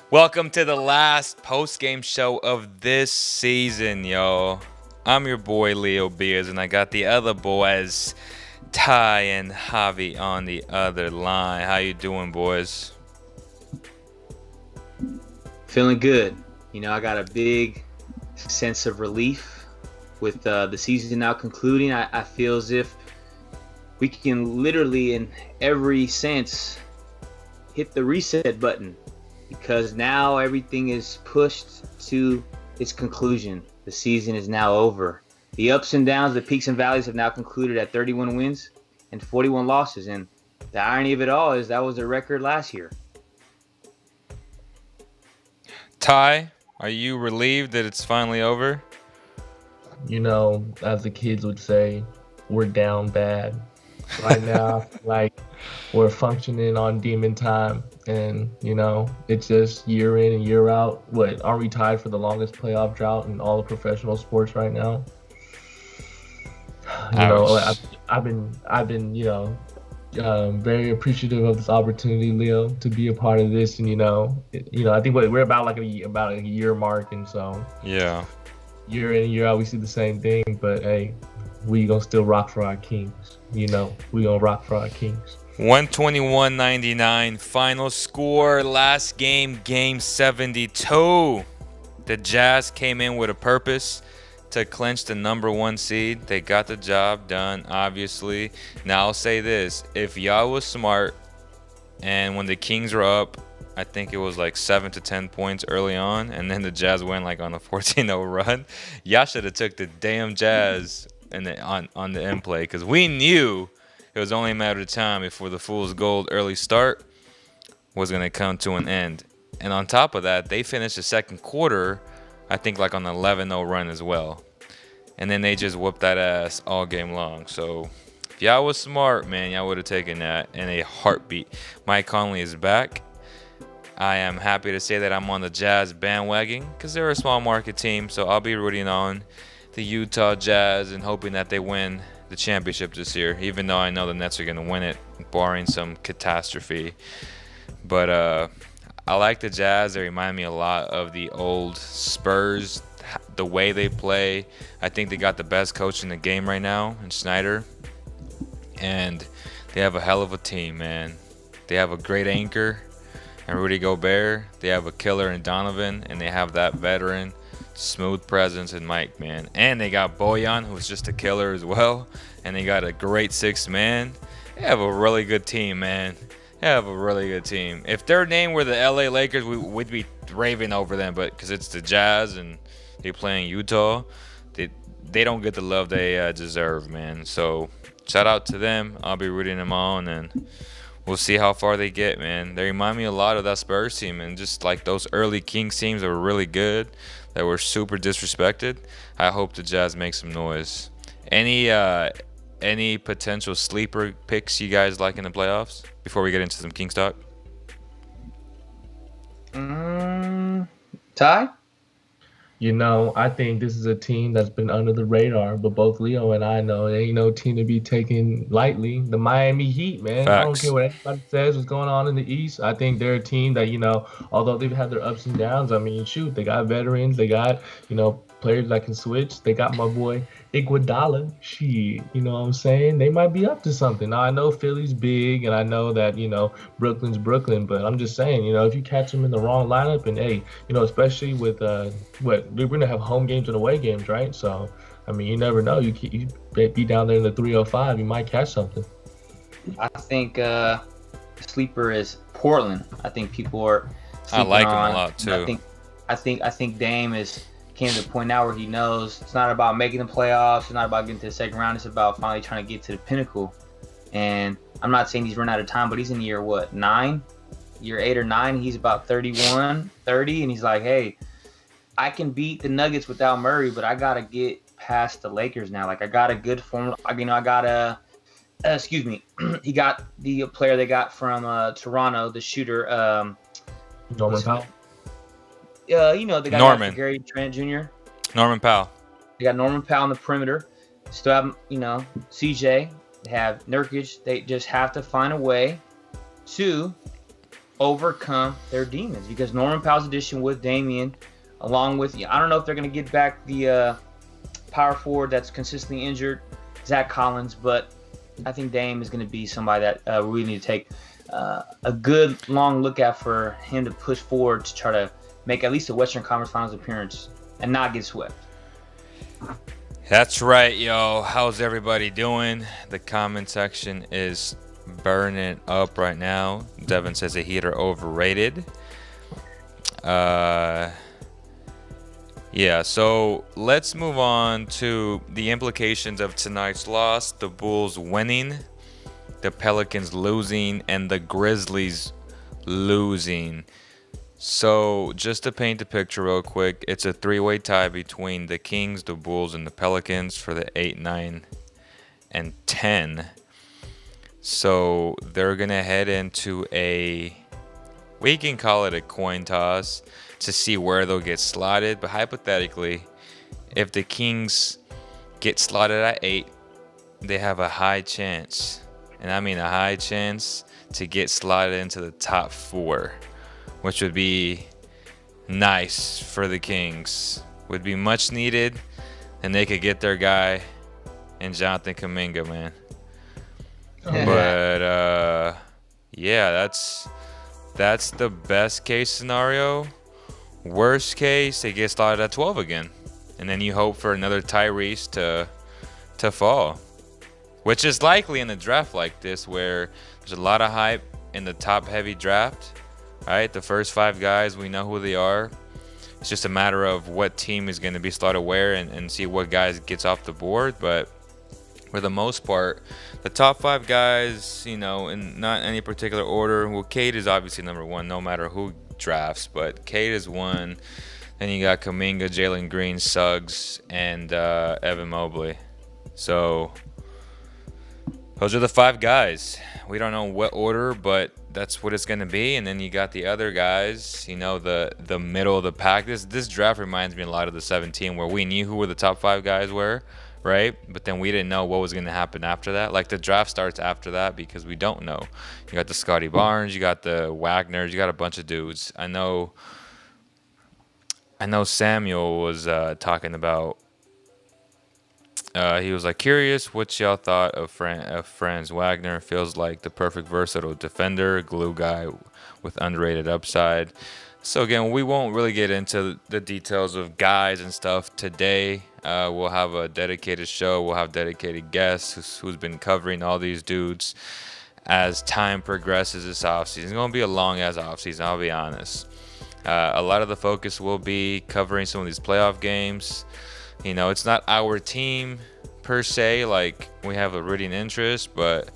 Welcome to the last post-game show of this season, yo. I'm your boy Leo Beers, and I got the other boys, Ty and Javi, on the other line. How you doing, boys? Feeling good. I got a big sense of relief with the season now concluding. I feel as if we can literally, in every sense, hit the reset button because now everything is pushed to its conclusion. The season is now over. The ups and downs, the peaks and valleys have now concluded at 31 wins and 41 losses. And the irony of it all is that was the record last year. Ty, are you relieved that it's finally over? As the kids would say, we're down bad. Right now, like we're functioning on demon time, and it's just year in and year out. What are we tied for the longest playoff drought in all of professional sports right now? I've been very appreciative of this opportunity, Leo, to be a part of this, and I think we're about a year mark, and so yeah, year in and year out we see the same thing, but hey, we gonna still rock for our kings. We gonna rock for our kings. 121-99 final score. Last game, game 72. The Jazz came in with a purpose to clinch the number one seed. They got the job done, obviously. Now I'll say this: if y'all was smart, and when the Kings were up, I think it was like 7 to 10 points early on, and then the Jazz went like on a 14-0 run, y'all should have took the damn Jazz on the end play, because we knew it was only a matter of time before the fool's gold early start was going to come to an end. And on top of that, they finished the second quarter, I think, like on an 11-0 run as well. And then they just whooped that ass all game long. So if y'all was smart, man, y'all would have taken that in a heartbeat. Mike Conley is back. I am happy to say that I'm on the Jazz bandwagon because they're a small market team. So I'll be rooting on the Utah Jazz and hoping that they win the championship this year, even though I know the Nets are going to win it, barring some catastrophe. But I like the Jazz. They remind me a lot of the old Spurs, the way they play. I think they got the best coach in the game right now in Snyder. And they have a hell of a team, man. They have a great anchor and Rudy Gobert. They have a killer in Donovan, and they have that veteran smooth presence in Mike, man. And they got Bojan, who's just a killer as well. And they got a great sixth man. They have a really good team, man. They have a really good team. If their name were the LA Lakers, we'd be raving over them. But because it's the Jazz and they play in Utah, they don't get the love they deserve, man. So shout out to them. I'll be rooting them on, and we'll see how far they get, man. They remind me a lot of that Spurs team, and just like those early Kings teams that were really good, that were super disrespected. I hope the Jazz make some noise. Any potential sleeper picks you guys like in the playoffs before we get into some Kings talk? Ty? I think this is a team that's been under the radar, but both Leo and I know it ain't no team to be taken lightly. The Miami Heat, man. Facts. I don't care what anybody says what's going on in the East. I think they're a team that, although they've had their ups and downs, I mean, shoot, they got veterans, they got, players that can switch. They got my boy Iguodala. Shit, you know what I'm saying? They might be up to something. Now, I know Philly's big, and I know that, Brooklyn's Brooklyn, but I'm just saying, if you catch them in the wrong lineup, and hey, especially with we're going to have home games and away games, right? So, I mean, you never know. You be down there in the 305, you might catch something. I think sleeper is Portland. I think people are I like them on. a lot too. I think Dame came to the point now where he knows it's not about making the playoffs. It's not about getting to the second round. It's about finally trying to get to the pinnacle. And I'm not saying he's run out of time, but he's in year 9? Year 8 or 9. He's about 31, 30, and he's like, hey, I can beat the Nuggets without Murray, but I gotta get past the Lakers now. Like, I got a good form. I got a. He got the player they got from Toronto, the shooter. Norman Powell. They got Norman. Gary Trent Jr. Norman Powell. They got Norman Powell on the perimeter. Still have, CJ. They have Nurkic. They just have to find a way to overcome their demons, because Norman Powell's addition with Damian, along with, I don't know if they're going to get back the power forward that's consistently injured, Zach Collins, but I think Dame is going to be somebody that we need to take a good long look at for him to push forward to try to make at least a Western Conference Finals appearance and not get swept. That's right, yo. How's everybody doing? The comment section is burning up right now. Devin says the Heat are overrated. Yeah, so let's move on to the implications of tonight's loss. The Bulls winning, the Pelicans losing, and the Grizzlies losing. So just to paint the picture real quick, it's a three-way tie between the Kings, the Bulls, and the Pelicans for the 8, 9, and 10. So they're going to head into we can call it a coin toss to see where they'll get slotted. But hypothetically, if the Kings get slotted at 8, they have a high chance, and I mean a high chance, to get slotted into the top 4, which would be nice for the Kings. Would be much needed, and they could get their guy in Jonathan Kuminga, man. But yeah, that's the best case scenario. Worst case, they get slotted at 12 again, and then you hope for another Tyrese to fall, which is likely in a draft like this where there's a lot of hype in the top-heavy draft. Right, the first 5 guys, we know who they are. It's just a matter of what team is going to be slotted where and see what guys gets off the board. But for the most part, the top 5 guys, in not any particular order. Well, Cade is obviously number 1, no matter who drafts. But Cade is 1. Then you got Kuminga, Jalen Green, Suggs, and Evan Mobley. So those are the 5 guys. We don't know what order, but that's what it's going to be. And then you got the other guys, the middle of the pack. This draft reminds me a lot of the 17, where we knew who the top 5 guys were, right? But then we didn't know what was going to happen after that. Like, the draft starts after that because we don't know. You got the Scotty Barnes, you got the Wagners, you got a bunch of dudes. I know Samuel was talking about. He was curious what y'all thought of Franz Wagner. Feels like the perfect versatile defender, glue guy with underrated upside. So again, we won't really get into the details of guys and stuff today. We'll have a dedicated show. We'll have dedicated guests who's been covering all these dudes as time progresses this offseason. It's going to be a long-ass offseason, I'll be honest. A lot of the focus will be covering some of these playoff games. It's not our team per se, like we have a rooting interest, but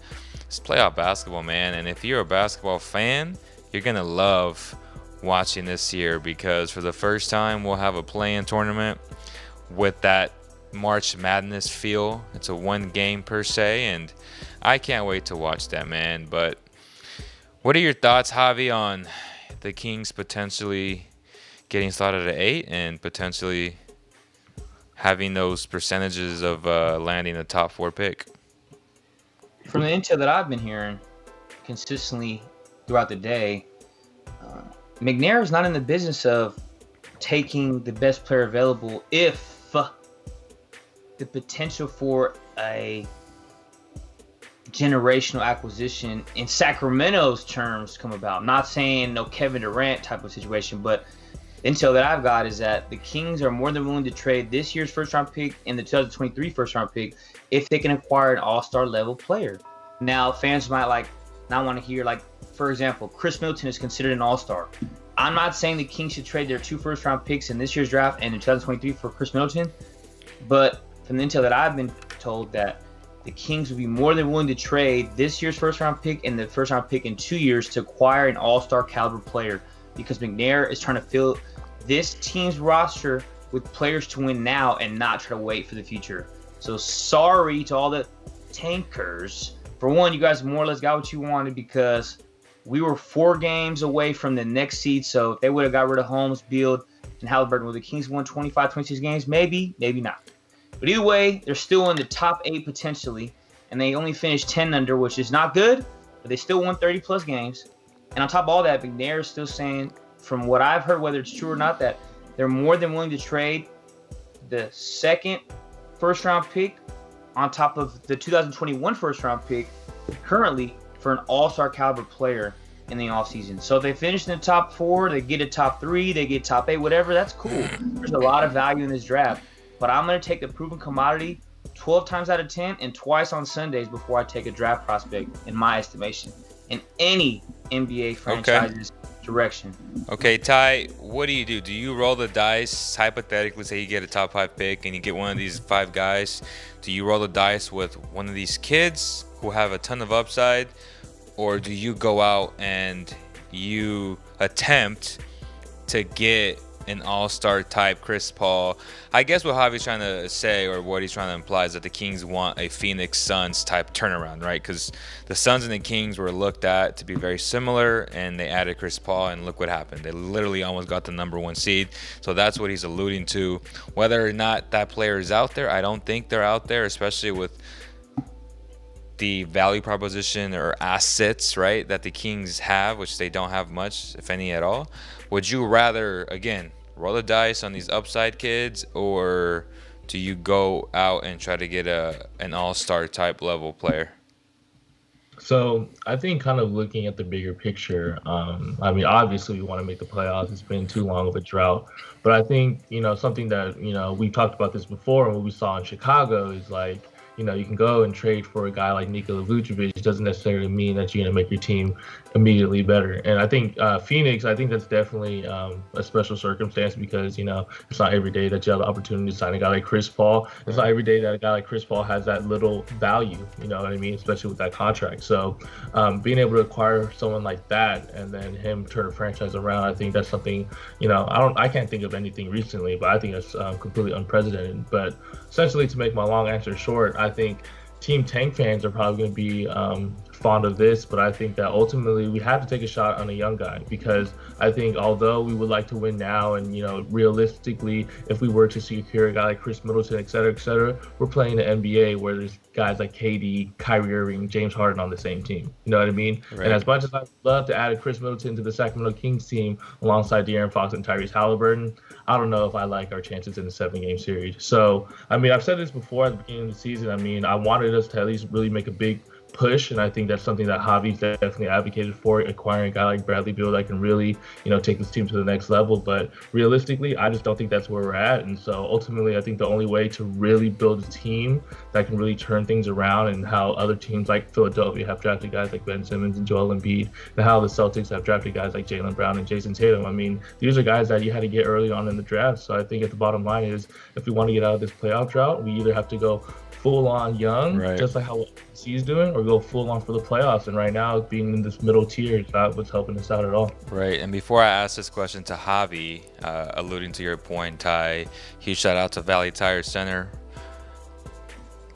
it's playoff basketball, man. And if you're a basketball fan, you're going to love watching this year, because for the first time, we'll have a play-in tournament with that March Madness feel. It's a 1 game per se, and I can't wait to watch that, man. But what are your thoughts, Javi, on the Kings potentially getting slotted at 8 and potentially having those percentages of landing a top 4 pick? From the intel that I've been hearing consistently throughout the day, McNair is not in the business of taking the best player available if the potential for a generational acquisition in Sacramento's terms come about. Not saying no Kevin Durant type of situation, but intel that I've got is that the Kings are more than willing to trade this year's first-round pick and the 2023 first-round pick if they can acquire an all-star level player. Now, fans might not want to hear, for example, Chris Middleton is considered an all-star. I'm not saying the Kings should trade their 2 first-round picks in this year's draft and in 2023 for Chris Middleton, but from the intel that I've been told, that the Kings would be more than willing to trade this year's first-round pick and the first-round pick in 2 years to acquire an all-star caliber player, because McNair is trying to fill this team's roster with players to win now and not try to wait for the future. So sorry to all the tankers. For one, you guys more or less got what you wanted, because we were 4 games away from the next seed. So if they would have got rid of Holmes, Beal, and Halliburton, would the Kings won 25, 26 games? Maybe, maybe not. But either way, they're still in the top 8 potentially, and they only finished 10 under, which is not good, but they still won 30-plus games. And on top of all that, McNair is still saying, from what I've heard, whether it's true or not, that they're more than willing to trade the second first-round pick on top of the 2021 first-round pick currently for an all-star caliber player in the offseason. So if they finish in the top 4, they get a top 3, they get top 8, whatever, that's cool. There's a lot of value in this draft. But I'm going to take the proven commodity 12 times out of 10 and twice on Sundays before I take a draft prospect, in my estimation, in any NBA franchise's direction. Okay, Ty, what do? Do you roll the dice? Hypothetically, say you get a top 5 pick and you get one of these 5 guys. Do you roll the dice with one of these kids who have a ton of upside? Or do you go out and you attempt to get an all-star type Chris Paul? I guess what Javi's trying to say, or what he's trying to imply, is that the Kings want a Phoenix Suns type turnaround, right? Because the Suns and the Kings were looked at to be very similar, and they added Chris Paul, and look what happened. They literally almost got the number 1 seed. So that's what he's alluding to. Whether or not that player is out there, I don't think they're out there, especially with the value proposition or assets, right, that the Kings have, which they don't have much, if any at all. Would you rather, again, roll the dice on these upside kids, or do you go out and try to get an all-star type level player? So I think kind of looking at the bigger picture, I mean, obviously we want to make the playoffs. It's been too long of a drought. But I think, something that, we talked about this before, and what we saw in Chicago is like, you can go and trade for a guy like Nikola Vucevic. It doesn't necessarily mean that you're going to make your team immediately better. And I think Phoenix, I think that's definitely a special circumstance because, it's not every day that you have the opportunity to sign a guy like Chris Paul. It's not every day that a guy like Chris Paul has that little value, you know what I mean, especially with that contract. So being able to acquire someone like that and then him turn a franchise around, I think that's something, I can't think of anything recently, but I think that's completely unprecedented. But essentially, to make my long answer short, I think Team Tank fans are probably going to be fond of this, but I think that ultimately we have to take a shot on a young guy because I think although we would like to win now and, realistically, if we were to secure a guy like Chris Middleton, et cetera, we're playing the NBA where there's guys like KD, Kyrie Irving, James Harden on the same team. You know what I mean? Right. And as much as I'd love to add a Chris Middleton to the Sacramento Kings team alongside De'Aaron Fox and Tyrese Halliburton, I don't know if I like our chances in the 7-game series. So, I mean, I've said this before at the beginning of the season. I mean, I wanted us to at least really make a big push, and I think that's something that Javi's definitely advocated for, acquiring a guy like Bradley Beal that can really, take this team to the next level. But realistically, I just don't think that's where we're at. And so ultimately, I think the only way to really build a team that can really turn things around, and how other teams like Philadelphia have drafted guys like Ben Simmons and Joel Embiid, and how the Celtics have drafted guys like Jaylen Brown and Jason Tatum. I mean, these are guys that you had to get early on in the draft. So I think at the bottom line is, if we want to get out of this playoff drought, we either have to go full on young, right, just like how he's doing, or go full on for the playoffs. And right now, being in this middle tier is not what's helping us out at all. Right. And before I ask this question to Javi, alluding to your point, Ty, huge shout out to Valley Tire Center.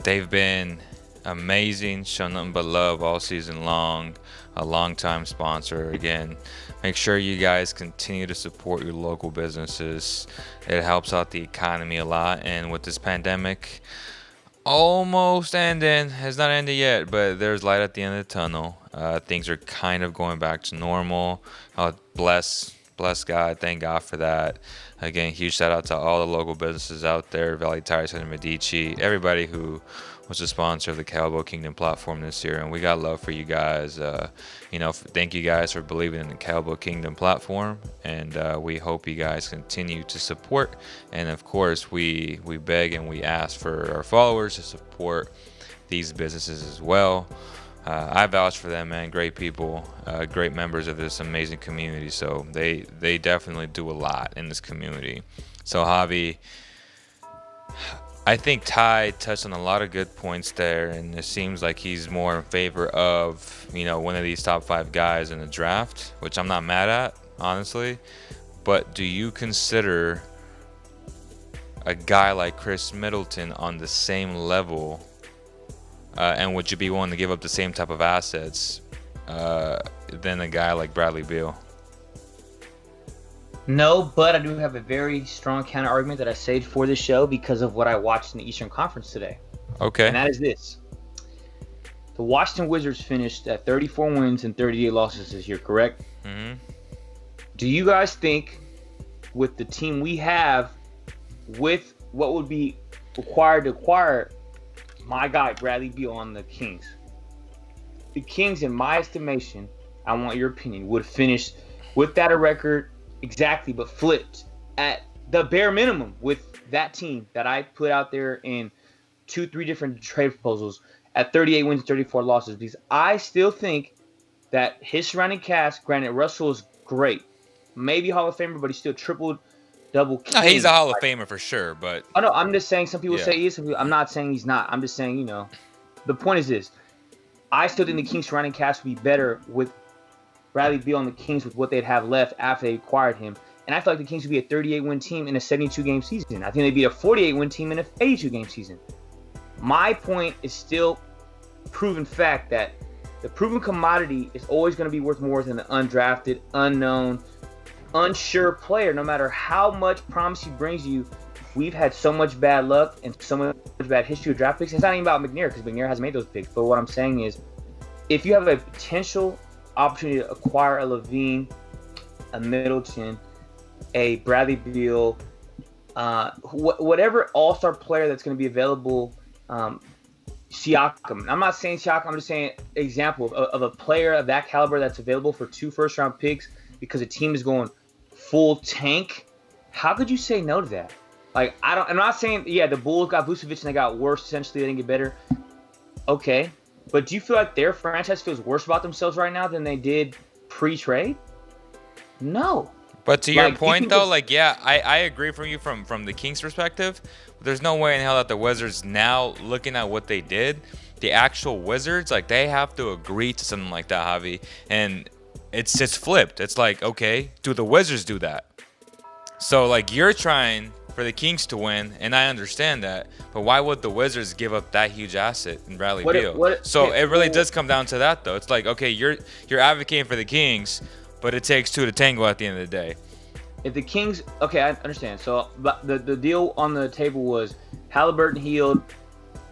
They've been amazing, shown nothing but love all season long. A long-time sponsor. Again, make sure you guys continue to support your local businesses. It helps out the economy a lot. And with this pandemic almost ending, it's not ended yet, but there's light at the end of the tunnel. Things are kind of going back to normal. Bless God, thank God for that. Again, huge shout out to all the local businesses out there, Valley Tire Center, Medici, everybody who was a sponsor of the Cowboy Kingdom platform this year, and we got love for you guys. Thank you guys for believing in the Cowboy Kingdom platform, and we hope you guys continue to support. And of course, we beg and we ask for our followers to support these businesses as well. I vouch for them, man. Great people, great members of this amazing community. So they definitely do a lot in this community. So Javi, I think Ty touched on a lot of good points there, and it seems like he's more in favor of, one of these top 5 guys in the draft, which I'm not mad at, honestly. But do you consider a guy like Chris Middleton on the same level, and would you be willing to give up the same type of assets than a guy like Bradley Beal? No, but I do have a very strong counter argument that I saved for this show because of what I watched in the Eastern Conference today. Okay. And that is this. The Washington Wizards finished at 34 wins and 38 losses this year, correct? Mm-hmm. Do you guys think, with the team we have, with what would be required to acquire my guy Bradley Beal on the Kings, the Kings, in my estimation, I want your opinion, would finish with that a record exactly, but flipped at the bare minimum with that team that I put out there in 2-3 different trade proposals at 38 wins and 34 losses, because I still think that his surrounding cast, granted Russell is great, maybe Hall of Famer, but he's still triple-double king. No, he's a Hall of Famer for sure, but... Oh, no, I'm just saying some people say he is. I'm not saying he's not. I'm just saying, the point is this. I still think the Kings surrounding cast would be better with Bradley Beal on the Kings with what they'd have left after they acquired him. And I feel like the Kings would be a 38-win team in a 72-game season. I think they'd be a 48-win team in a 82-game season. My point is still proven fact that the proven commodity is always going to be worth more than the undrafted, unknown, unsure player. No matter how much promise he brings you, we've had so much bad luck and so much bad history of draft picks. It's not even about McNair, because McNair hasn't made those picks. But what I'm saying is, if you have a potential opportunity to acquire a Levine, a Middleton, a Bradley Beal, whatever all-star player that's going to be available, Siakam. I'm not saying Siakam. I'm just saying example of a player of that caliber that's available for 2 first-round picks because a team is going full tank. How could you say no to that? I'm not saying, the Bulls got Vucevic and they got worse. Essentially, they didn't get better. Okay. But do you feel like their franchise feels worse about themselves right now than they did pre-trade? No. But to your point, though, I agree from you from the Kings' perspective. There's no way in hell that the Wizards, now looking at what they did, the actual Wizards, they have to agree to something like that, Javi. And it's just flipped. It's like, okay, do the Wizards do that? So, you're trying for the Kings to win, and I understand that. But why would the Wizards give up that huge asset in Bradley Beal? It really does come down to that, though. It's like, okay, you're advocating for the Kings, but it takes 2 to tango at the end of the day. If the Kings, okay, I understand. So the deal on the table was Halliburton, Hield,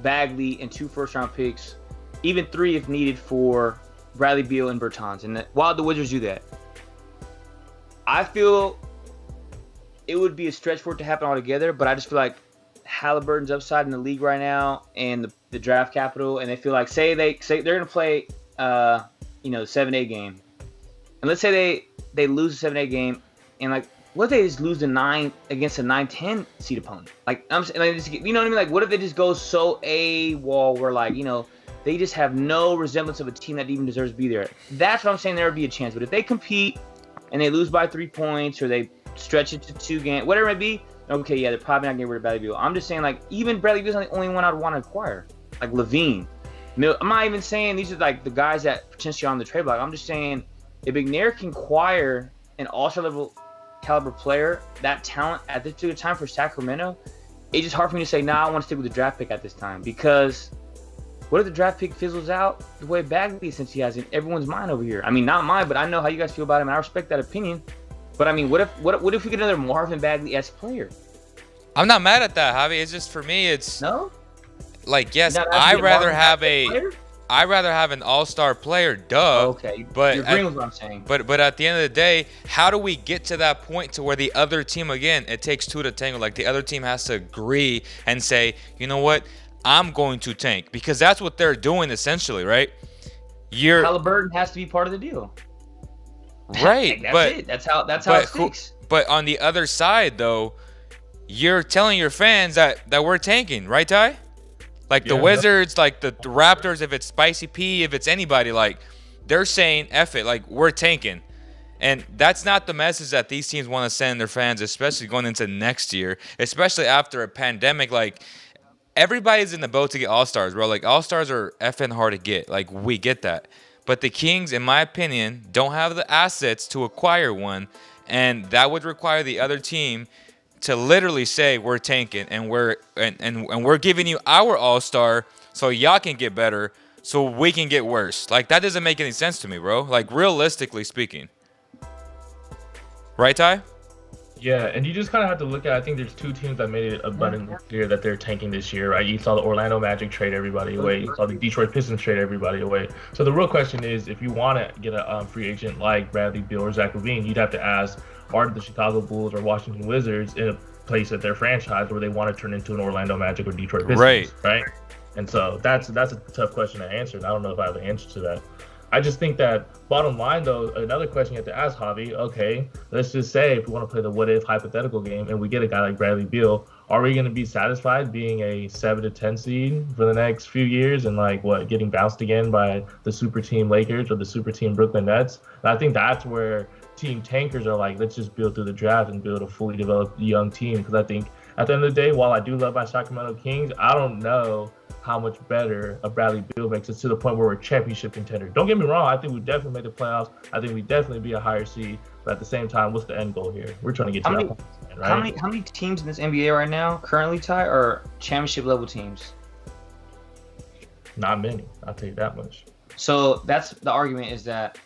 Bagley, and 2 first-round picks, even 3 if needed for Bradley Beal and Bertans. And why would the Wizards do that? I feel it would be a stretch for it to happen altogether, but I just feel like Halliburton's upside in the league right now and the draft capital, and they feel like say they're going to play the 7-8 game, and let's say they lose the 7-8 game, and what if they just lose the 9 against a 9-10 seed opponent? I'm saying, you know what I mean? What if they just go so AWOL where they just have no resemblance of a team that even deserves to be there? That's what I'm saying. There would be a chance. But if they compete and they lose by 3 points, or they stretch it to 2 games, whatever it may be, okay, they're probably not getting rid of Bradley Beal. I'm just saying, even Bradley Beal's not the only one I'd want to acquire. Levine. I'm not even saying these are the guys that potentially are on the trade block. I'm just saying if McNair can acquire an all-star level caliber player, that talent at this particular time for Sacramento, it's just hard for me to say, I want to stick with the draft pick at this time, because what if the draft pick fizzles out the way Bagley essentially has in everyone's mind over here? I mean, not mine, but I know how you guys feel about him, and I respect that opinion. But I mean, what if we get another Marvin Bagley-esque player? I'm not mad at that, Javi. It's just, for me, it's no. Yes, I'd rather have an all-star player, duh. Okay, but you're agreeing with what I'm saying. But at the end of the day, how do we get to that point to where the other team, again, it takes 2 to tango? The other team has to agree and say, you know what, I'm going to tank, because that's what they're doing essentially, right? Halliburton has to be part of the deal. Right, that's how it sticks. But on the other side, though, you're telling your fans that we're tanking, right, Ty? The Wizards, the Raptors, if it's Spicy P, if it's anybody, they're saying, F it, we're tanking. And that's not the message that these teams want to send their fans, especially going into next year, especially after a pandemic. Everybody's in the boat to get All-Stars, bro. All-Stars are effing hard to get. We get that. But the Kings, in my opinion, don't have the assets to acquire one, and that would require the other team to literally say we're tanking and we're giving you our all-star so y'all can get better, so we can get worse. That doesn't make any sense to me, bro. Realistically speaking, right, Ty? Yeah, and you just kind of have to look at. I think there's two teams that made it abundantly clear that they're tanking this year, right? You saw the Orlando Magic trade everybody away. You saw the Detroit Pistons trade everybody away. So the real question is, if you want to get a free agent like Bradley Beal or Zach LaVine, you'd have to ask, are the Chicago Bulls or Washington Wizards in a place at their franchise where they want to turn into an Orlando Magic or Detroit Pistons, right? And so that's a tough question to answer. And I don't know if I have an answer to that. I just think that bottom line, though, another question you have to ask, Javi, okay, let's just say if we want to play the what if hypothetical game and we get a guy like Bradley Beal, are we going to be satisfied being a 7 to 10 seed for the next few years and getting bounced again by the super team Lakers or the super team Brooklyn Nets? And I think that's where team tankers are like, let's just build through the draft and build a fully developed young team. Because I think at the end of the day, while I do love my Sacramento Kings, I don't know how much better a Bradley Beal makes us to the point where we're a championship contender. Don't get me wrong. I think we definitely make the playoffs. I think we definitely be a higher seed. But at the same time, what's the end goal here? We're trying to get to that point, right? How many teams in this NBA right now currently, Ty, are championship level teams? Not many. I'll tell you that much. So that's the argument, is that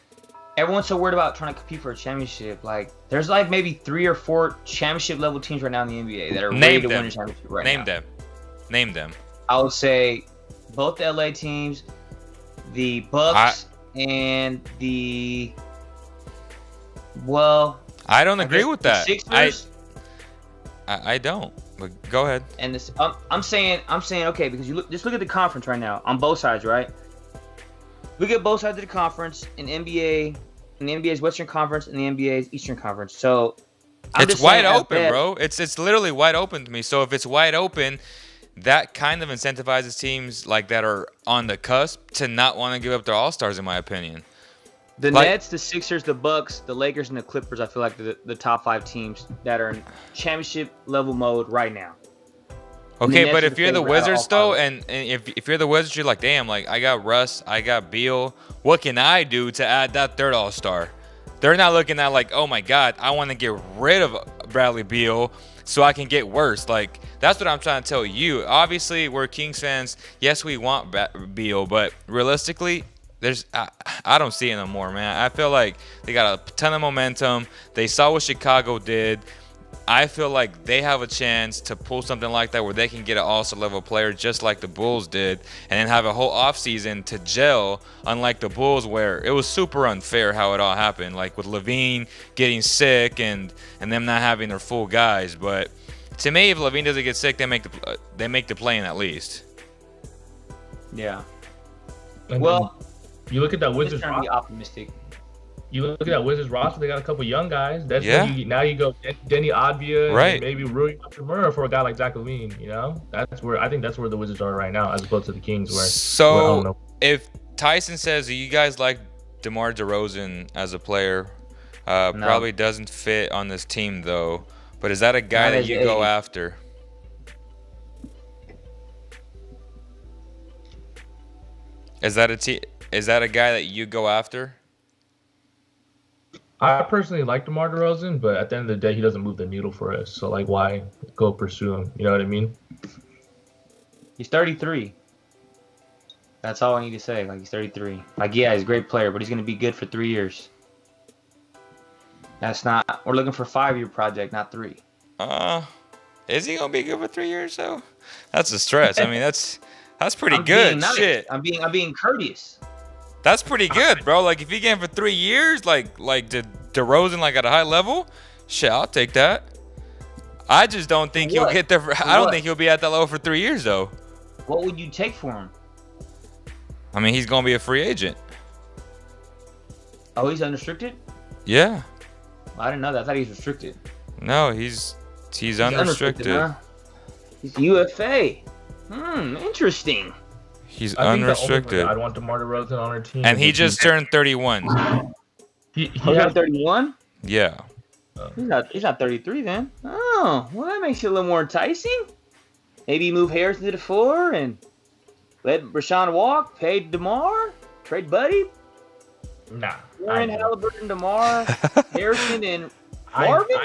everyone's so worried about trying to compete for a championship. Like, there's like maybe 3 or 4 championship level teams right now in the NBA that are ready to win a championship right now. Name them. I would say both the LA teams, the Bucks, and the I don't agree with that. Sixers. I don't. But go ahead. And this, I'm saying okay, because just look at the conference right now on both sides, right? Look at both sides of the conference in NBA, in the NBA's Western Conference and the NBA's Eastern Conference. So it's wide open, bro. It's literally wide open to me. So if it's wide open, that kind of incentivizes teams like that are on the cusp to not want to give up their all-stars, in my opinion. The Nets, the Sixers, the Bucks, the Lakers, and the Clippers, I feel like the top 5 teams that are in championship level mode right now. Okay, but if you're the Wizards, though, and if you're the Wizards, you're like, damn, like, I got Russ, I got Beal. What can I do to add that third all-star? They're not looking at like, oh, my God, I want to get rid of Bradley Beal so I can get worse. Like, that's what I'm trying to tell you. Obviously, we're Kings fans. Yes, we want Beal, but realistically, I don't see it no more, man. I feel like they got a ton of momentum. They saw what Chicago did. I feel like they have a chance to pull something like that where they can get an all-star level player just like the Bulls did and then have a whole offseason to gel, unlike the Bulls where it was super unfair how it all happened, like with LaVine getting sick and them not having their full guys. But to me, if LaVine doesn't get sick, they make the play-in at least. Yeah. And you look at that Wizards roster. Be optimistic. You look at that Wizards roster; they got a couple young guys. That's now you go Denny Advia, right? And maybe Rui Hachimura for a guy like Zach LaVine. You know, that's where I think that's where the Wizards are right now, as opposed to the Kings. If Tyson says, "Do you guys like DeMar DeRozan as a player?" Probably doesn't fit on this team though. But is that a guy that you go after? Is that a guy that you go after? I personally like DeMar DeRozan, but at the end of the day, he doesn't move the needle for us. So, like, why go pursue him? You know what I mean? He's 33. That's all I need to say. Like, he's 33. Like, yeah, he's a great player, but he's going to be good for 3 years. That's not... We're looking for a 5-year project, not 3. Is he going to be good for 3 years, though? That's a stretch. I mean, that's pretty good. Nice. Shit. I'm being courteous. That's pretty good, bro. Like, if he came for 3 years, like DeRozan, like, at a high level, shit, I'll take that. I just don't think he'll get there. I don't think he'll be at that level for 3 years, though. What would you take for him? I mean, he's going to be a free agent. Oh, he's unrestricted? Yeah. I didn't know that. I thought he was restricted. No, he's unrestricted. Huh? He's UFA. Interesting. He's unrestricted. I'd want DeMar DeRozan on our team. And he just turned 31. He got 31? Yeah. He's not 33 then. Oh, well, that makes it a little more enticing. Maybe move Harrison to the 4 and let Rashawn walk, pay DeMar, trade Buddy. Nah. Warren, Halliburton, DeMar, Harrison, and Marvin?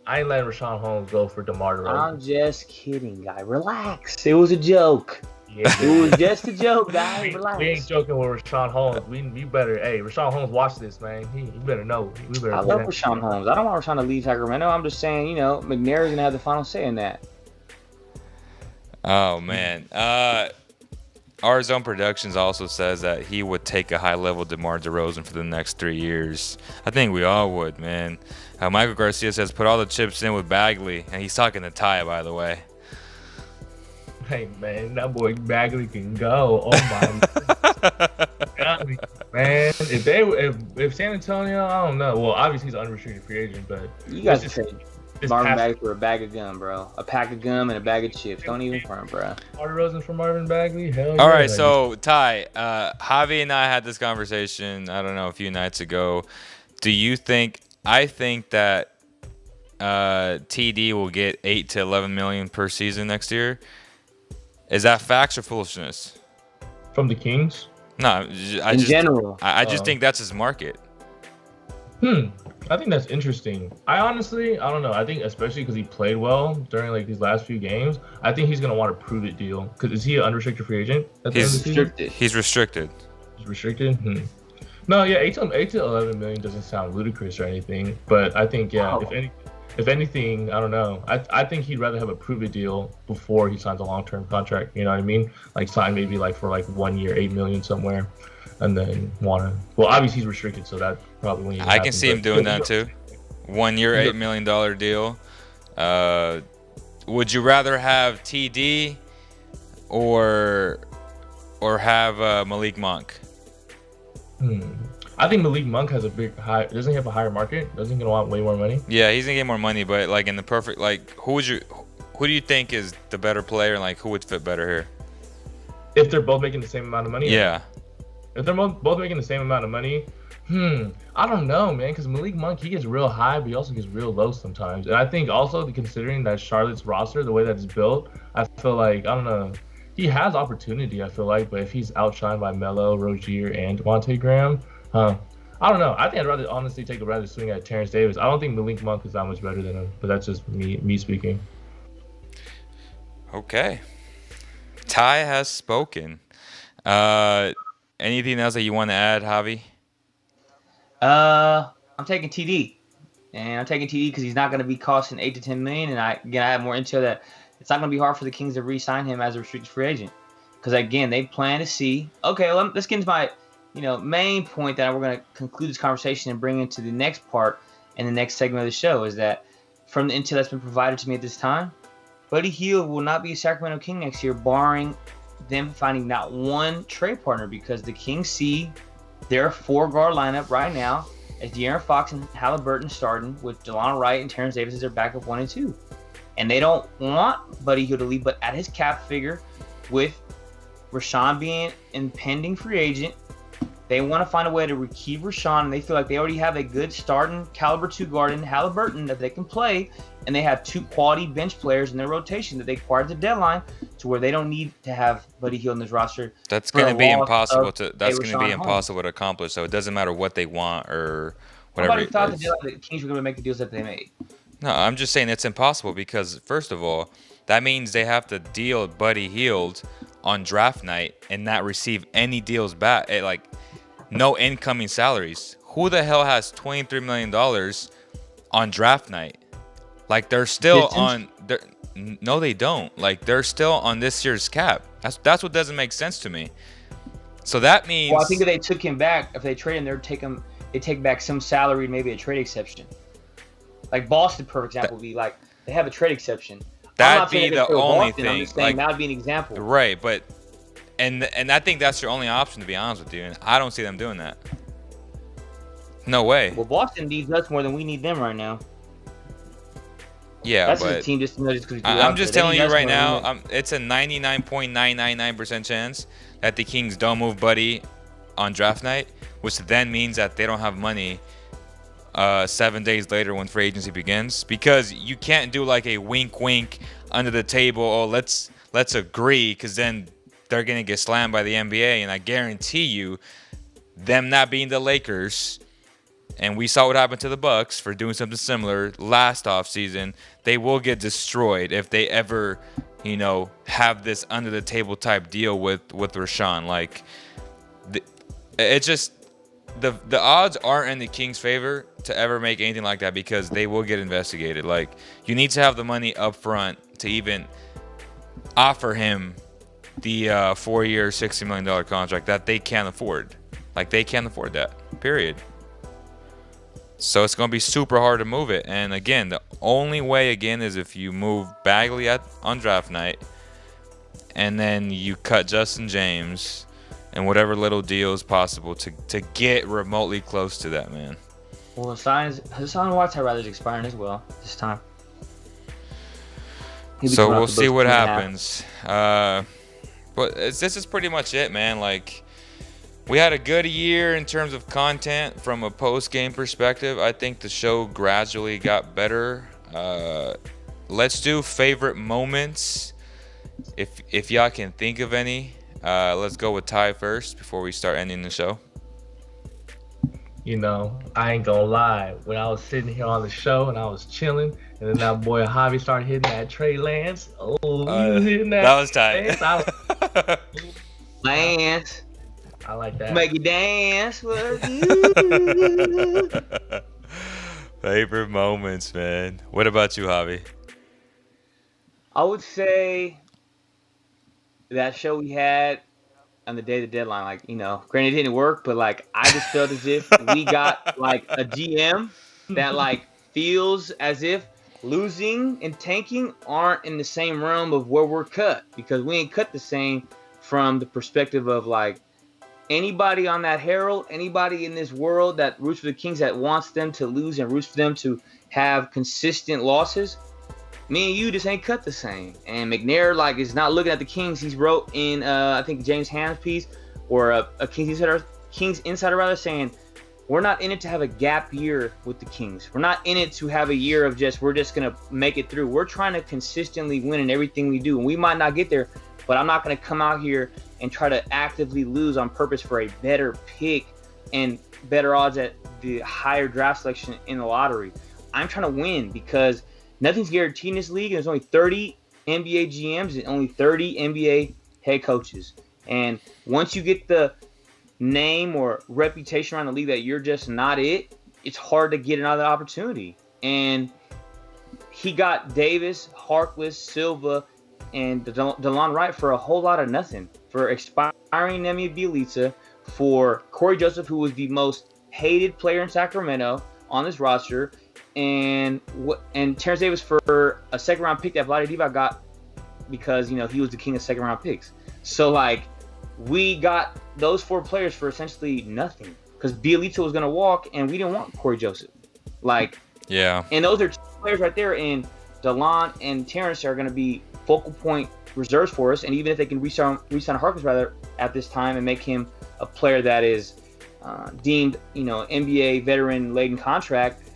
I ain't letting Rashawn Holmes go for DeMar DeRozan. I'm just kidding, guy. Relax. It was a joke. It was just a joke, guys. We ain't Relax. joking with Rashawn Holmes. We better, hey, Rashawn Holmes, watch this, man. You better know. We better. I love Rashawn Holmes. I don't want Rashawn to leave Sacramento. I'm just saying, McNair's gonna have the final say in that. Oh man. Our Zone Productions also says that he would take a high-level DeMar DeRozan for the next 3 years. I think we all would, man. Michael Garcia says put all the chips in with Bagley, and he's talking to Ty, by the way. Hey man, that boy Bagley can go. Oh my God, man. If San Antonio, I don't know. Well, obviously he's an unrestricted free agent, but You guys just trade Marvin Bagley for a bag of gum, bro. A pack of gum and a bag of chips. Don't even front, bro. DeMar DeRozan for Marvin Bagley. Hell All yeah. right, so Ty, Javi and I had this conversation, I don't know, a few nights ago. Do you think? I think that TD will get 8 to 11 million per season next year. Is that facts or foolishness? From the Kings? No, In general. I just think that's his market. I think that's interesting. I don't know. I think especially because he played well during like these last few games, I think he's gonna want to prove it deal. Because is he an unrestricted free agent? He's restricted. He's restricted. He's restricted. No, yeah, 8 to 11 million doesn't sound ludicrous or anything. But I think if anything, I don't know. I think he'd rather have a prove it deal before he signs a long-term contract. You know what I mean? Like sign maybe like for like 1 year, 8 million somewhere, and then wanna. Well, obviously he's restricted, so that probably won't even I happen, can see him doing that too. 1 year, $8 million deal. Would you rather have TD or have Malik Monk? I think Malik Monk has doesn't he have a higher market? Doesn't he gonna want way more money? Yeah, he's gonna get more money, but like in the perfect, like who do you think is the better player, and like who would fit better here? If they're both making the same amount of money? Yeah. If they're both making the same amount of money, I don't know, man, because Malik Monk, he gets real high, but he also gets real low sometimes. And I think also considering that Charlotte's roster, the way that it's built, I feel like, I don't know, he has opportunity, I feel like, but if he's outshined by Melo, Rozier, and Devontae Graham, I don't know. I think I'd rather honestly take a rather swing at Terrence Davis. I don't think Malik Monk is that much better than him, but that's just me speaking. Okay. Ty has spoken. Anything else that you want to add, Javi? I'm taking TD, and I'm taking TD because he's not going to be costing 8 to 10 million. And I have more intel that it's not going to be hard for the Kings to re-sign him as a restricted free agent. Because again, they plan to see. Okay, let's get into my main point that we're going to conclude this conversation and bring into the next part and the next segment of the show is that from the intel that's been provided to me at this time, Buddy Hield will not be a Sacramento King next year, barring them finding not one trade partner, because the Kings see their 4-guard lineup right now as De'Aaron Fox and Halliburton starting with Delon Wright and Terrence Davis as their backup 1 and 2. And they don't want Buddy Hield to leave, but at his cap figure, with Rashawn being impending free agent, they want to find a way to keep Rashawn, and they feel like they already have a good starting caliber 2 guard in Halliburton that they can play, and they have 2 quality bench players in their rotation that they acquired at the deadline, to where they don't need to have Buddy Hield in this roster. That's going to be impossible to accomplish. So it doesn't matter what they want or whatever. Nobody thought the Kings were going to make the deals that they made. No, I'm just saying it's impossible because first of all, that means they have to deal Buddy Hield on draft night and not receive any deals back. No incoming salaries. Who the hell has $23 million on draft night? Like they're still on. No, they don't. Like they're still on this year's cap. That's what doesn't make sense to me. So that means. Well, I think if they took him back, if they trade him, they take back some salary, maybe a trade exception. Like Boston, for example, would be like they have a trade exception. That'd be the only Boston, thing. I'm just saying that would be an example. Right, but. And I think that's your only option, to be honest with you. And I don't see them doing that. No way. Well, Boston needs us more than we need them right now. Yeah, that's but just a team just because I'm just telling you right now, it's a 99.999% chance that the Kings don't move Buddy on draft night, which then means that they don't have money 7 days later when free agency begins, because you can't do like a wink under the table. Oh, let's agree, because then they're going to get slammed by the NBA, and I guarantee you, them not being the Lakers, and we saw what happened to the Bucks for doing something similar last offseason, they will get destroyed if they ever have this under the table type deal with Rashawn. Like, it's just the odds aren't in the Kings' favor to ever make anything like that because they will get investigated. Like, you need to have the money up front to even offer him the 4-year, $60 million contract that they can't afford. Like, they can't afford that, period. So it's going to be super hard to move it. And again, the only way, again, is if you move Bagley on draft night and then you cut Justin James and whatever little deal is possible to get remotely close to that, man. Well, Hassan Whiteside rather is expiring as well this time. So we'll see what happens. But this is pretty much it, man. Like, we had a good year in terms of content from a post-game perspective. I think the show gradually got better. Let's do favorite moments, if y'all can think of any. Let's go with Ty first before we start ending the show. I ain't gonna lie. When I was sitting here on the show and I was chilling, and then that boy Javi started hitting that Trey Lance. Oh, he was hitting that. That was tight. Lance. I like that. Make you dance. Favorite moments, man. What about you, Javi? I would say that show we had on the day of the deadline, like, granted it didn't work, but like I just felt as if we got like a GM that like feels as if losing and tanking aren't in the same realm of where we're cut, because we ain't cut the same from the perspective of like anybody on that herald, anybody in this world that roots for the Kings that wants them to lose and roots for them to have consistent losses. Me and you just ain't cut the same. And McNair like is not looking at the Kings. He's wrote in I think James Ham's piece or a Kings Insider rather, saying we're not in it to have a gap year with the Kings. We're not in it to have a year of we're just gonna make it through. We're trying to consistently win in everything we do, and we might not get there, but I'm not gonna come out here and try to actively lose on purpose for a better pick and better odds at the higher draft selection in the lottery. I'm trying to win because nothing's guaranteed in this league, and there's only 30 NBA GMs and only 30 NBA head coaches. And once you get the name or reputation around the league that you're just not it, it's hard to get another opportunity. And he got Davis, Harkless, Silva, and DeLon Wright for a whole lot of nothing. For expiring Nemi Bjelica, for Corey Joseph, who was the most hated player in Sacramento on this roster, and Terrence Davis for a second-round pick that Vlade Divac got because, he was the king of second-round picks. So, like, we got those 4 players for essentially nothing because Bjelica was going to walk, and we didn't want Corey Joseph. Like, yeah. And those are 2 players right there, and DeLon and Terrence are going to be focal point reserves for us, and even if they can re-sign Harkless rather at this time and make him a player that is deemed, NBA veteran laden contract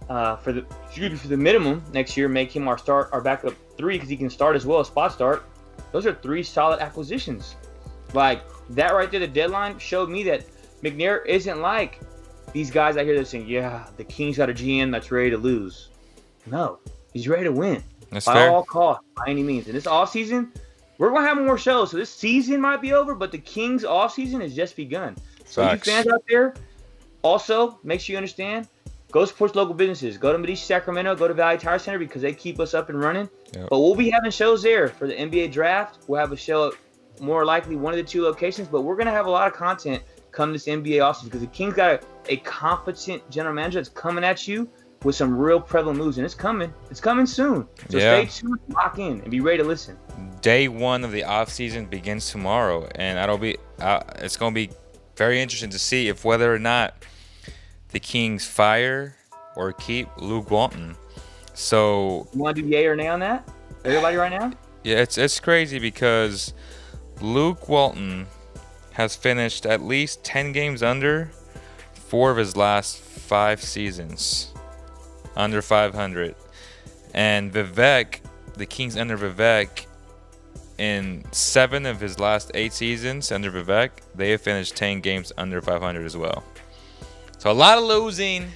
for the minimum next year, make him our backup 3 because he can start as well as spot start. Those are 3 solid acquisitions. Like that right there, the deadline showed me that McNair isn't like these guys out here that are saying, yeah, the Kings got a GM that's ready to lose. No, he's ready to win. That's by fair. all costs, by any means. And this offseason, we're going to have more shows. So this season might be over, but the Kings offseason has just begun. So Facts. you fans out there, also, make sure you understand, go support local businesses. Go to Medici, Sacramento. Go to Valley Tire Center because they keep us up and running. Yep. But we'll be having shows there for the NBA draft. We'll have a show at more likely one of the 2 locations. But we're going to have a lot of content come this NBA offseason because the Kings got a competent general manager that's coming at you with some real prevalent moves, and it's coming. It's coming soon. So Yeah. Stay tuned, lock in, and be ready to listen. Day 1 of the offseason begins tomorrow, and it's going to be very interesting to see if whether or not the Kings fire or keep Luke Walton. So You want to do yay or nay on that? Everybody right now? yeah, it's crazy because Luke Walton has finished at least 10 games under 4 of his last 5 seasons. Under 500. And Vivek, the Kings under Vivek, in 7 of his last 8 seasons under Vivek, they have finished 10 games under 500 as well. So a lot of losing,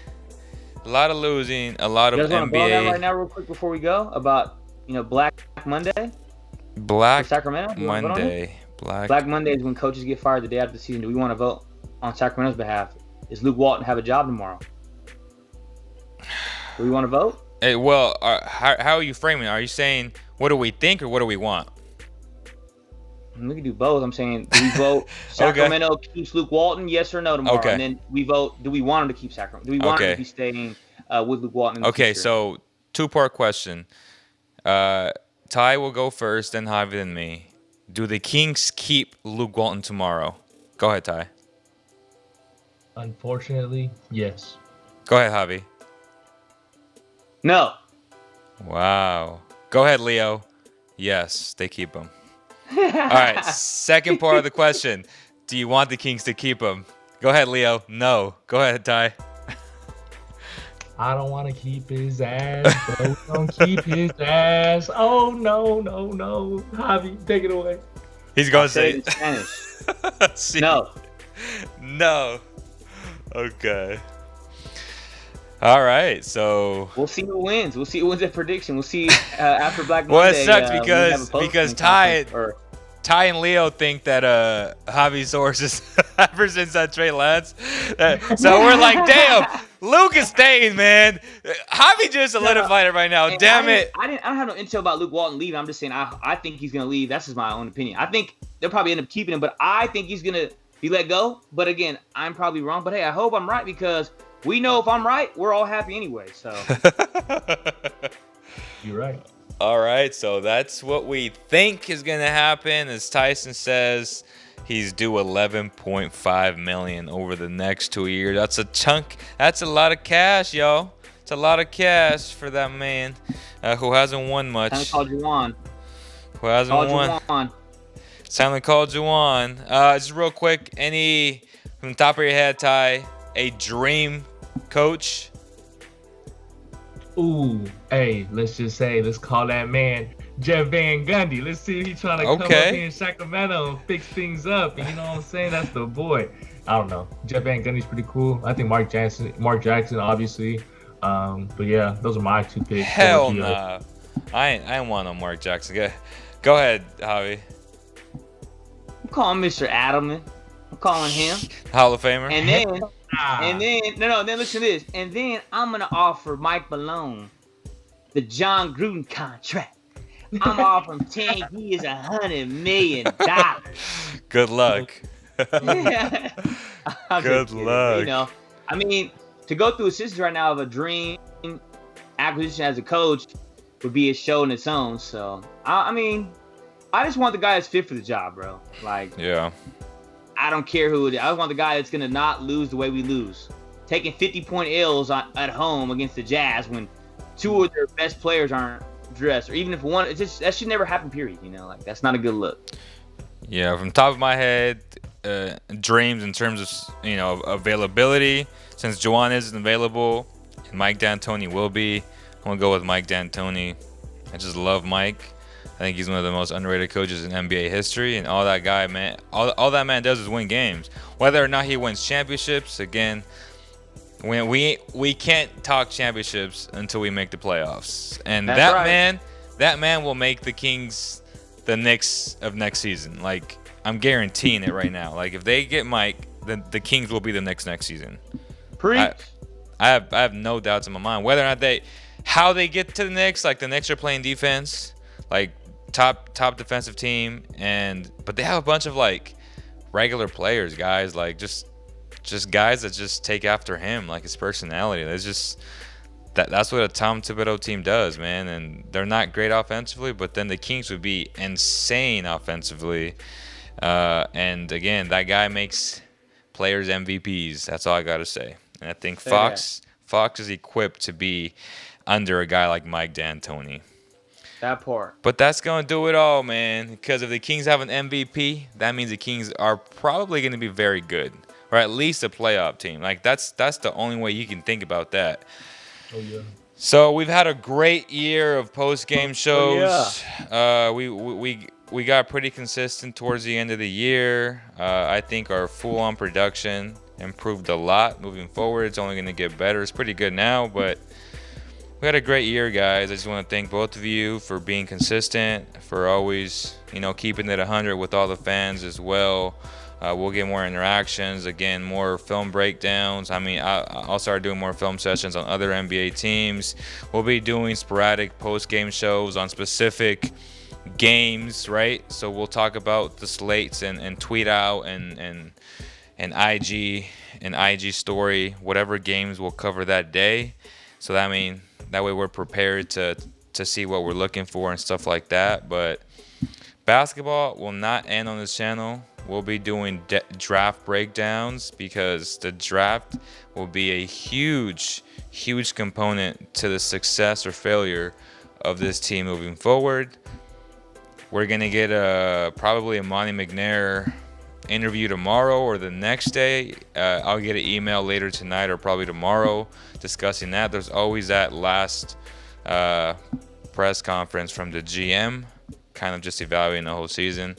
a lot of You guys want to blow that right NBA. now real quick before we go about, Black Monday? Black Sacramento? You wanna vote on it? Monday. Black Monday is when coaches get fired the day after the season. Do we want to vote on Sacramento's behalf? Does Luke Walton have a job tomorrow? Do we want to vote? Hey, well, how are you framing it? Are you saying what do we think or what do we want? We can do both. I'm saying, do we vote Sacramento keeps Luke Walton, yes or no tomorrow? Okay. And then we vote, do we want him to keep Sacramento? Do we want him to be staying with Luke Walton in the Okay, future? so two-part question. Ty will go first, then Javi, then me. Do the Kings keep Luke Walton tomorrow? Go ahead, Ty. Unfortunately, yes. Go ahead, Javi. No. Wow. Go ahead, Leo. Yes, they keep him. All right, second part of the question. Do you want the Kings to keep him? Go ahead, Leo. No. Go ahead, Ty. I don't want to keep his ass, bro. We don't keep his ass. Oh, no. Javi, take it away. He's going to Say say it in Spanish. See? No. No. Okay. All right, so We'll see who wins. We'll see who wins at prediction. We'll see after Black Monday. well, it sucks when we have a because post-game Ty conference, Ty and Leo think that Javi's sources ever since that Trey Lance. So we're like, damn, Luke is staying, man. Javi just solidified it right now. And Damn I it. don't have no intel about Luke Walton leaving. I'm just saying I think he's gonna leave. That's just my own opinion. I think they'll probably end up keeping him, but I think he's gonna be let go. But again, I'm probably wrong. But hey, I hope I'm right because we know if I'm right, we're all happy anyway. So You're right. All right, so that's what we think is going to happen. As Tyson says, he's due $11.5 million over the next 2 years. That's a chunk. That's a lot of cash, yo. It's a lot of cash for that man who hasn't won much. time to call Juwan. Who hasn't Call won. Juwan. It's time to call Juwan. Just real quick, any from the top of your head, Ty, a dream coach? Ooh, hey, let's call that man Jeff Van Gundy. Let's see if he's trying to come up here in Sacramento and fix things up. And you know what I'm saying? That's the boy. I don't know. Jeff Van Gundy's pretty cool. I think Mark Jackson, obviously. But yeah, those are my two picks. Hell nah. I ain't want no Mark Jackson. Go ahead, Javi. I'm calling Mr. Adelman. I'm calling him. Hall of Famer. And then then listen to this. And then I'm gonna offer Mike Malone the John Gruden contract. I'm offering 10 years, $100 million. Good luck. Good luck. You know, I mean, to go through a system right now of a dream acquisition as a coach would be a show in its own. So I mean, I just want the guy that's fit for the job, bro. Like, yeah. I don't care who it is. I want the guy that's going to not lose the way we lose. Taking 50-point L's at home against the Jazz when two of their best players aren't dressed. Or even if one, it's just, that should never happen, period. You know, like, that's not a good look. Yeah, from top of my head, dreams in terms of, availability. Since Juwan isn't available and Mike D'Antoni will be, I'm going to go with Mike D'Antoni. I just love Mike. I think he's one of the most underrated coaches in NBA history, and all that guy, man, all that man does is win games. Whether or not he wins championships, again, when we can't talk championships until we make the playoffs, and that man will make the Kings the Knicks of next season. Like, I'm guaranteeing it right now. Like, if they get Mike, then the Kings will be the Knicks next season. Preach. I have no doubts in my mind whether or not how they get to the Knicks. Like, the Knicks are playing defense, like top defensive team, but they have a bunch of like regular players, guys, like just guys that just take after him, like his personality. That's just that's what a Tom Thibodeau team does, man. And they're not great offensively, but then the Kings would be insane offensively. And again, that guy makes players MVPs. That's all I gotta say. And I think Fox is equipped to be under a guy like Mike D'Antoni. That part. But that's going to do it all, man. Because if the Kings have an MVP, that means the Kings are probably going to be very good. Or at least a playoff team. Like, that's the only way you can think about that. Oh, yeah. So, we've had a great year of post-game shows. Oh, yeah. We got pretty consistent towards the end of the year. I think our full-on production improved a lot moving forward. It's only going to get better. It's pretty good now, but we had a great year, guys. I just want to thank both of you for being consistent, for always, keeping it 100 with all the fans as well. We'll get more interactions, again, more film breakdowns. I mean, I'll start doing more film sessions on other NBA teams. We'll be doing sporadic post-game shows on specific games, right? So we'll talk about the slates and tweet out and IG story whatever games we'll cover that day. So that way we're prepared to see what we're looking for and stuff like that. But basketball will not end on this channel. We'll be doing draft breakdowns because the draft will be a huge component to the success or failure of this team moving forward. We're going to get probably a Monty McNair interview tomorrow or the next day. I'll get an email later tonight or probably tomorrow discussing that. There's always that last press conference from the GM, kind of just evaluating the whole season.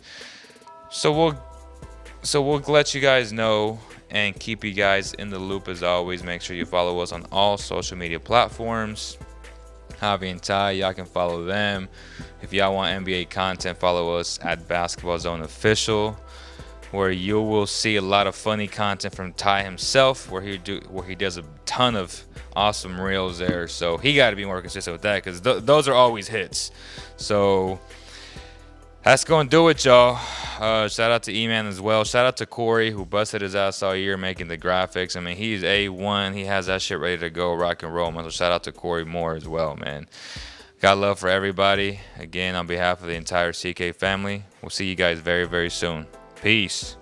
So we'll let you guys know and keep you guys in the loop as always. Make sure you follow us on all social media platforms. Javi and Ty, y'all can follow them. If y'all want NBA content, follow us at Basketball Zone Official, where you will see a lot of funny content from Ty himself, where he does a ton of awesome reels there. So he got to be more consistent with that because those are always hits. So that's going to do it, y'all. Shout out to E-Man as well. Shout out to Corey, who busted his ass all year making the graphics. I mean, he's A1. He has that shit ready to go, rock and roll, man. So shout out to Corey Moore as well, man. Got love for everybody. Again, on behalf of the entire CK family, we'll see you guys very, very soon. Peace.